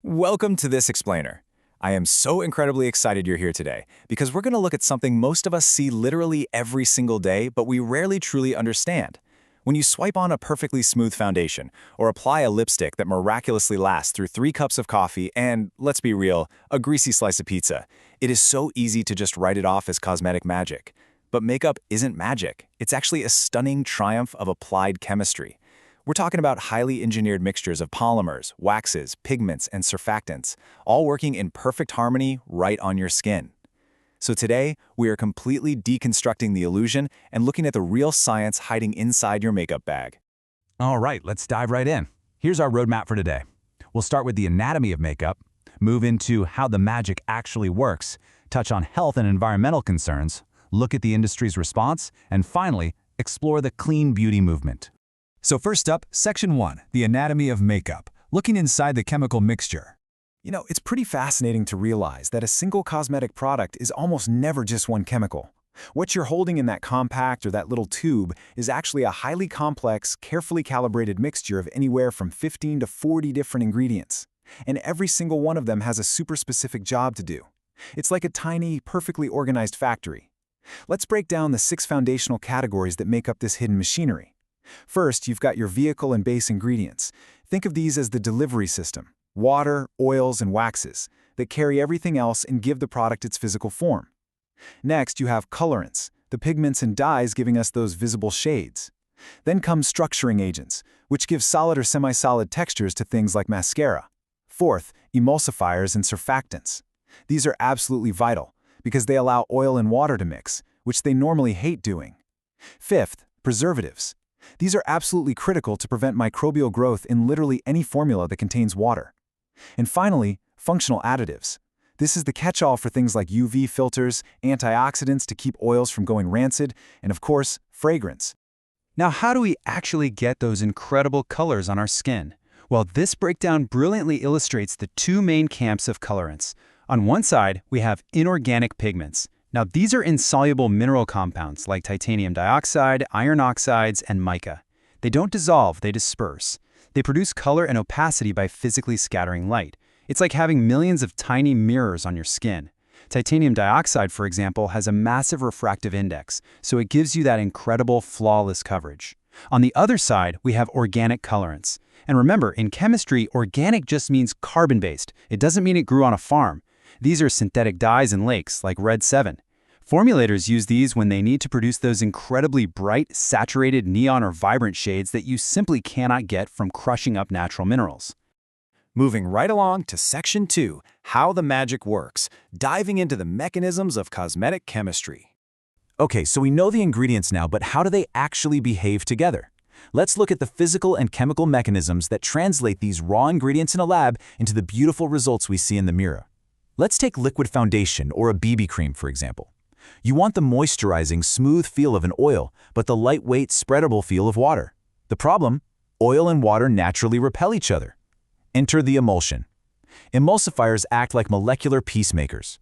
Welcome to this explainer. I am so incredibly excited you're here today because we're going to look at something most of us see literally every single day, but we rarely truly understand. When you swipe on a perfectly smooth foundation or apply a lipstick that miraculously lasts through 3 cups of coffee and, let's be real, a greasy slice of pizza, it is so easy to just write it off as cosmetic magic. But makeup isn't magic. It's actually a stunning triumph of applied chemistry. We're talking about highly engineered mixtures of polymers, waxes, pigments, and surfactants, all working in perfect harmony right on your skin. So today, we are completely deconstructing the illusion and looking at the real science hiding inside your makeup bag. All right, let's dive right in. Here's our roadmap for today. We'll start with the anatomy of makeup, move into how the magic actually works, touch on health and environmental concerns, look at the industry's response, and finally, explore the clean beauty movement. So first up, Section 1, the anatomy of makeup, looking inside the chemical mixture. It's pretty fascinating to realize that a single cosmetic product is almost never just one chemical. What you're holding in that compact or that little tube is actually a highly complex, carefully calibrated mixture of anywhere from 15 to 40 different ingredients. And every single one of them has a super specific job to do. It's like a tiny, perfectly organized factory. Let's break down the 6 foundational categories that make up this hidden machinery. First, you've got your vehicle and base ingredients. Think of these as the delivery system, water, oils, and waxes, that carry everything else and give the product its physical form. Next, you have colorants, the pigments and dyes giving us those visible shades. Then come structuring agents, which give solid or semi-solid textures to things like mascara. Fourth, emulsifiers and surfactants. These are absolutely vital, because they allow oil and water to mix, which they normally hate doing. Fifth, preservatives. These are absolutely critical to prevent microbial growth in literally any formula that contains water. And finally, functional additives. This is the catch-all for things like UV filters, antioxidants to keep oils from going rancid, and of course, fragrance. Now, how do we actually get those incredible colors on our skin? Well, this breakdown brilliantly illustrates the 2 main camps of colorants. On one side, we have inorganic pigments. Now, these are insoluble mineral compounds like titanium dioxide, iron oxides, and mica. They don't dissolve, they disperse. They produce color and opacity by physically scattering light. It's like having millions of tiny mirrors on your skin. Titanium dioxide, for example, has a massive refractive index, so it gives you that incredible, flawless coverage. On the other side, we have organic colorants. And remember, in chemistry, organic just means carbon-based. It doesn't mean it grew on a farm. These are synthetic dyes in lakes, like Red 7. Formulators use these when they need to produce those incredibly bright, saturated neon or vibrant shades that you simply cannot get from crushing up natural minerals. Moving right along to Section 2, how the magic works, diving into the mechanisms of cosmetic chemistry. Okay, so we know the ingredients now, but how do they actually behave together? Let's look at the physical and chemical mechanisms that translate these raw ingredients in a lab into the beautiful results we see in the mirror. Let's take liquid foundation or a BB cream, for example. You want the moisturizing, smooth feel of an oil, but the lightweight, spreadable feel of water. The problem? Oil and water naturally repel each other. Enter the emulsion. Emulsifiers act like molecular peacemakers.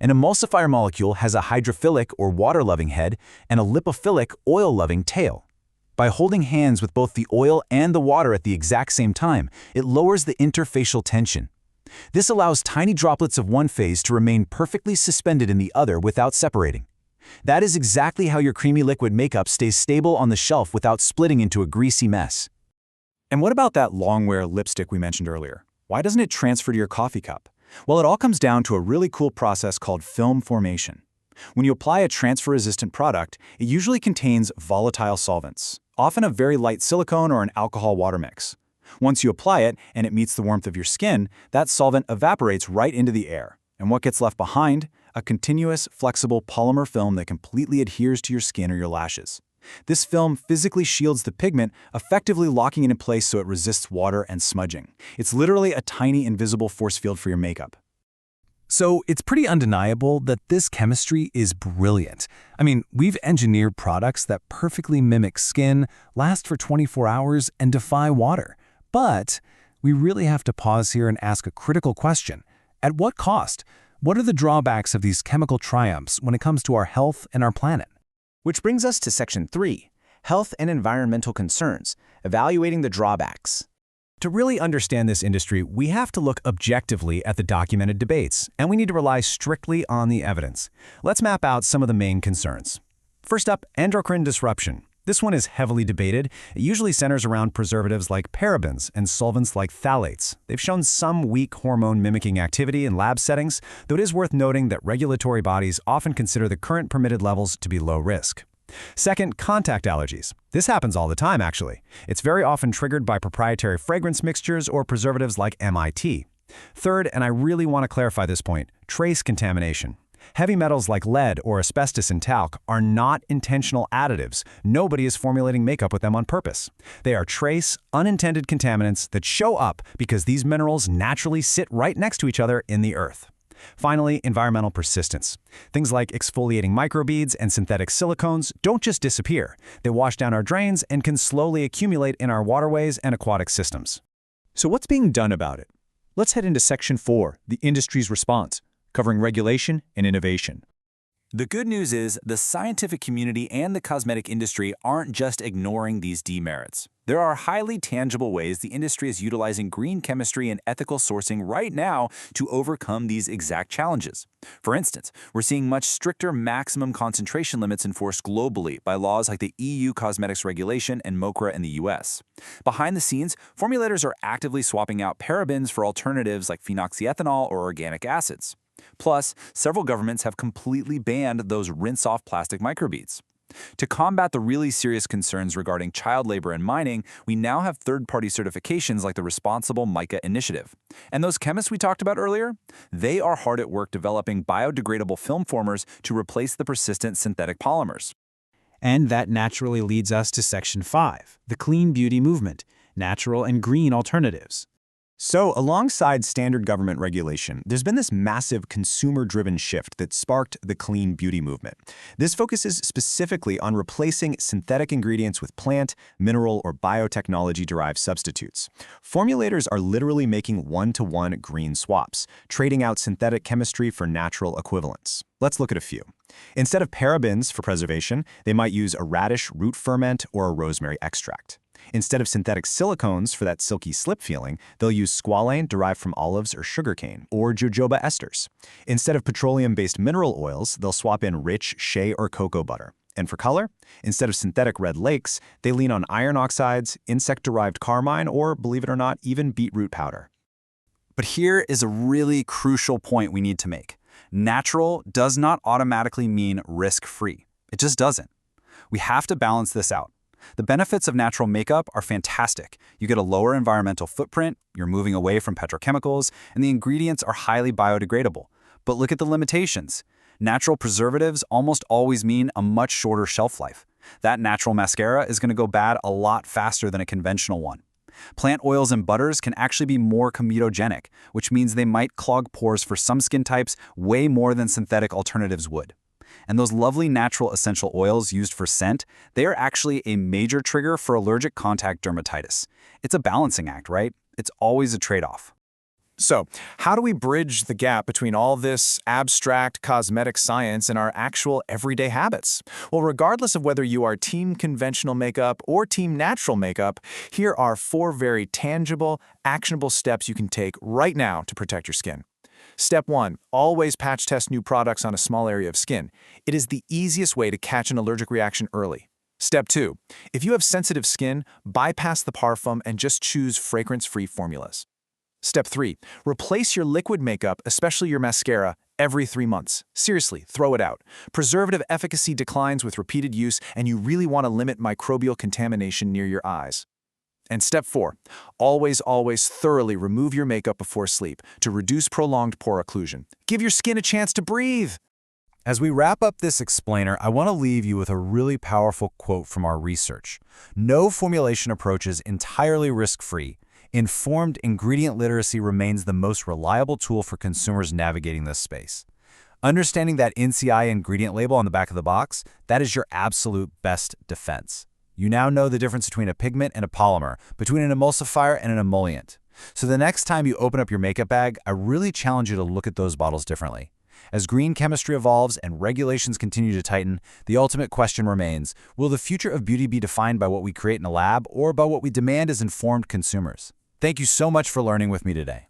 An emulsifier molecule has a hydrophilic or water-loving head and a lipophilic, oil-loving tail. By holding hands with both the oil and the water at the exact same time, it lowers the interfacial tension. This allows tiny droplets of one phase to remain perfectly suspended in the other without separating. That is exactly how your creamy liquid makeup stays stable on the shelf without splitting into a greasy mess. And what about that long-wear lipstick we mentioned earlier? Why doesn't it transfer to your coffee cup? Well, it all comes down to a really cool process called film formation. When you apply a transfer-resistant product, it usually contains volatile solvents, often a very light silicone or an alcohol-water mix. Once you apply it and it meets the warmth of your skin, that solvent evaporates right into the air. And what gets left behind? A continuous, flexible polymer film that completely adheres to your skin or your lashes. This film physically shields the pigment, effectively locking it in place so it resists water and smudging. It's literally a tiny invisible force field for your makeup. So it's pretty undeniable that this chemistry is brilliant. I mean, we've engineered products that perfectly mimic skin, last for 24 hours, and defy water. But we really have to pause here and ask a critical question. At what cost? What are the drawbacks of these chemical triumphs when it comes to our health and our planet? Which brings us to Section 3, Health and Environmental Concerns, Evaluating the Drawbacks. To really understand this industry, we have to look objectively at the documented debates, and we need to rely strictly on the evidence. Let's map out some of the main concerns. First up, endocrine disruption. This one is heavily debated. It usually centers around preservatives like parabens and solvents like phthalates. They've shown some weak hormone-mimicking activity in lab settings, though it is worth noting that regulatory bodies often consider the current permitted levels to be low risk. Second, contact allergies. This happens all the time, actually. It's very often triggered by proprietary fragrance mixtures or preservatives like MIT. Third, and I really want to clarify this point, trace contamination. Heavy metals like lead or asbestos in talc are not intentional additives. Nobody is formulating makeup with them on purpose. They are trace, unintended contaminants that show up because these minerals naturally sit right next to each other in the earth. Finally, environmental persistence. Things like exfoliating microbeads and synthetic silicones don't just disappear. They wash down our drains and can slowly accumulate in our waterways and aquatic systems. So what's being done about it? Let's head into Section 4, the industry's response, covering regulation and innovation. The good news is the scientific community and the cosmetic industry aren't just ignoring these demerits. There are highly tangible ways the industry is utilizing green chemistry and ethical sourcing right now to overcome these exact challenges. For instance, we're seeing much stricter maximum concentration limits enforced globally by laws like the EU Cosmetics Regulation and MOCRA in the US. Behind the scenes, formulators are actively swapping out parabens for alternatives like phenoxyethanol or organic acids. Plus, several governments have completely banned those rinse-off plastic microbeads. To combat the really serious concerns regarding child labor and mining, we now have third-party certifications like the Responsible Mica Initiative. And those chemists we talked about earlier? They are hard at work developing biodegradable film formers to replace the persistent synthetic polymers. And that naturally leads us to Section 5, the clean beauty movement, natural and green alternatives. So, alongside standard government regulation, there's been this massive consumer-driven shift that sparked the clean beauty movement. This focuses specifically on replacing synthetic ingredients with plant, mineral, or biotechnology-derived substitutes. Formulators are literally making one-to-one green swaps, trading out synthetic chemistry for natural equivalents. Let's look at a few. Instead of parabens for preservation, they might use a radish root ferment or a rosemary extract. Instead of synthetic silicones for that silky slip feeling, they'll use squalane derived from olives or sugarcane, or jojoba esters. Instead of petroleum-based mineral oils, they'll swap in rich shea or cocoa butter. And for color, instead of synthetic red lakes, they lean on iron oxides, insect-derived carmine, or, believe it or not, even beetroot powder. But here is a really crucial point we need to make. Natural does not automatically mean risk-free. It just doesn't. We have to balance this out. The benefits of natural makeup are fantastic. You get a lower environmental footprint, you're moving away from petrochemicals, and the ingredients are highly biodegradable. But look at the limitations. Natural preservatives almost always mean a much shorter shelf life. That natural mascara is going to go bad a lot faster than a conventional one. Plant oils and butters can actually be more comedogenic, which means they might clog pores for some skin types way more than synthetic alternatives would. And those lovely natural essential oils used for scent, they are actually a major trigger for allergic contact dermatitis. It's a balancing act, right? It's always a trade-off. So, how do we bridge the gap between all this abstract cosmetic science and our actual everyday habits? Well, regardless of whether you are team conventional makeup or team natural makeup, here are 4 very tangible, actionable steps you can take right now to protect your skin. Step 1. Always patch test new products on a small area of skin. It is the easiest way to catch an allergic reaction early. Step 2. If you have sensitive skin, bypass the parfum and just choose fragrance-free formulas. Step 3. Replace your liquid makeup, especially your mascara, every 3 months. Seriously, throw it out. Preservative efficacy declines with repeated use, and you really want to limit microbial contamination near your eyes. And step 4, always thoroughly remove your makeup before sleep to reduce prolonged pore occlusion. Give your skin a chance to breathe. As we wrap up this explainer, I want to leave you with a really powerful quote from our research. No formulation approach is entirely risk-free. Informed ingredient literacy remains the most reliable tool for consumers navigating this space. Understanding that NCI ingredient label on the back of the box, that is your absolute best defense. You now know the difference between a pigment and a polymer, between an emulsifier and an emollient. So the next time you open up your makeup bag, I really challenge you to look at those bottles differently. As green chemistry evolves and regulations continue to tighten, the ultimate question remains, will the future of beauty be defined by what we create in a lab or by what we demand as informed consumers? Thank you so much for learning with me today.